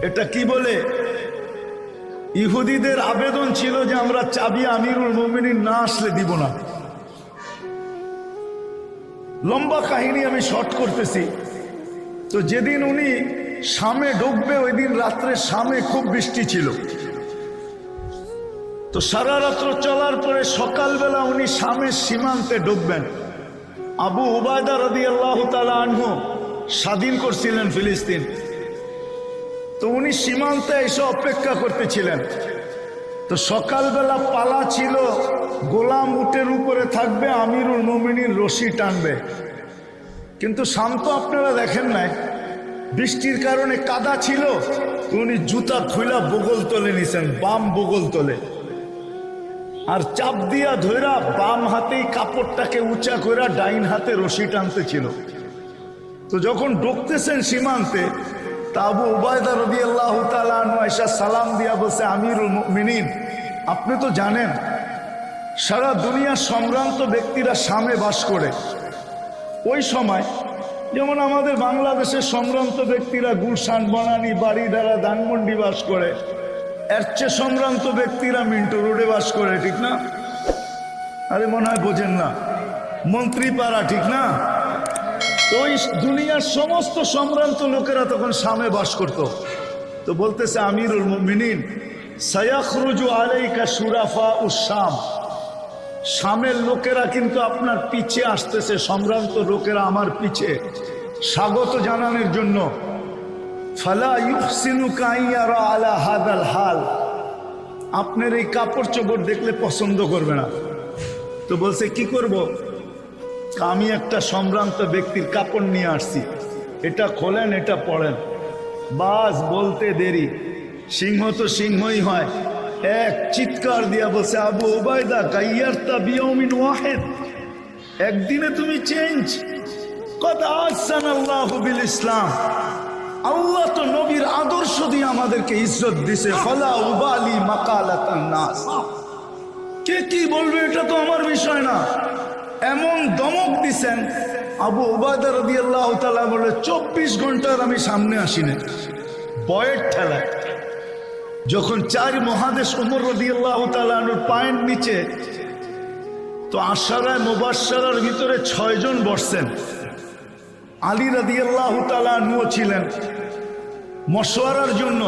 এটা কি বলে? ইহুদিদের আবেদন ছিল যে আমরা চাবি আমিরুল মুমিনিন না আসলে দিব না। লম্বা কাহিনী আমি শর্ট করতেছি। তো যেদিন উনি শামে ঢুকবে ওই দিন রাত্রে শামে খুব বৃষ্টি ছিল। তো সারা রাত্র চলার পরে সকালবেলা উনি শামের সীমান্তে ঢুকবেন। আবু উবায়দা রাদিয়াল্লাহু তাআলা আনহু স্বাধীন করছিলেন ফিলিস্তিন। তো উনি সীমান্তে এসে অপেক্ষা করতেছিলেন। তো সকালবেলা পালা ছিল, গোলাম উটের উপরে থাকবে, আমিরুল মুমিনিন রশি টানবে। কিন্তু শান্ত আপনারা দেখেন নাই, বৃষ্টির কারণে কাদা ছিল। উনি জুতা খুইলা বগল তলে নিছেন, বাম বগল তলে, আর চাপ দিয়া ধইরা বাম হাতেই কাপড়টাকে উঁচা কইরা ডাইন হাতে রশি টানতে ছিল। তো যখন ঢুকতেছেন সীমান্তে, তা আবু উবায়দা রাদিয়াল্লাহু তাআলা আনহু আয়েশা সালাম দিয়া বলছে, আমিরুল মুমিনিন, আপনি তো জানেন সারা দুনিয়ার সম্ভ্রান্ত ব্যক্তিরা শামে বাস করে। ওই সময় যেমন আমাদের বাংলাদেশের সম্ভ্রান্ত ব্যক্তিরা গুলশান, বনানী, বাড়িধারা, ধানমন্ডি বাস করে, এর চেয়ে সম্ভ্রান্ত ব্যক্তিরা মিন্টু রোডে বাস করে, ঠিক না? আরে মনে হয় বোঝেন না, মন্ত্রীপাড়া, ঠিক না? ওই দুনিয়ার সমস্ত সম্ভ্রান্ত লোকেরা তখন শামে বাস করত। তো বলতেছে, আমিরুল মুমিনিন, সায়াখরুজু আলাইকা শুরাফা উশ-শাম, শামের লোকেরা কিন্তু আপনার পিছে আসতেছে, সম্ভ্রান্ত লোকেরা আমার পিছে স্বাগত জানানোর জন্য। ফালা ইউহসিনুকা আইয়ারা আলা হাদাল হাল, আপনার এই কাপড় চোপড় দেখলে পছন্দ করবে না। তো বলছে, কি করব? আমি একটা সম্ভ্রান্ত ব্যক্তির কাপড় নিয়ে আসছি, এটা খোলেন, এটা পড়েন। বাস বলতে দেরি, সিংহ তো সিংহই হয়। এক চিৎকার দিয়া বলছে, আবু উবায়দা, গাইয়ারতা বিয়াউমিন ওয়াহিদ, একদিনে তুমি চেঞ্জ। কদ আহসানাল্লাহু বিল ইসলাম, আল্লাহ তো নবীর আদর্শ দিয়ে আমাদেরকে ইজ্জত দিছে। ফালা উবালি মাকালাতান নাস, কে কি বলবে এটা তো আমার বিষয় না। এমন দমক দিছেন, আবু উবায়দা রাদিয়াল্লাহু তাআলা বলে, 24 ঘন্টার আমি সামনে আসিনি বয়ের ঠেলায়। যখন 4 মহাদেশ ওমর রাদিয়াল্লাহু তাআলা পায়ের নিচে, তো আশারায়ে মুবাশশারার ভিতরে 6 জন বসছেন। আলী রাদিয়াল্লাহু তাআলা ছিলেন মশওয়ারার জন্য।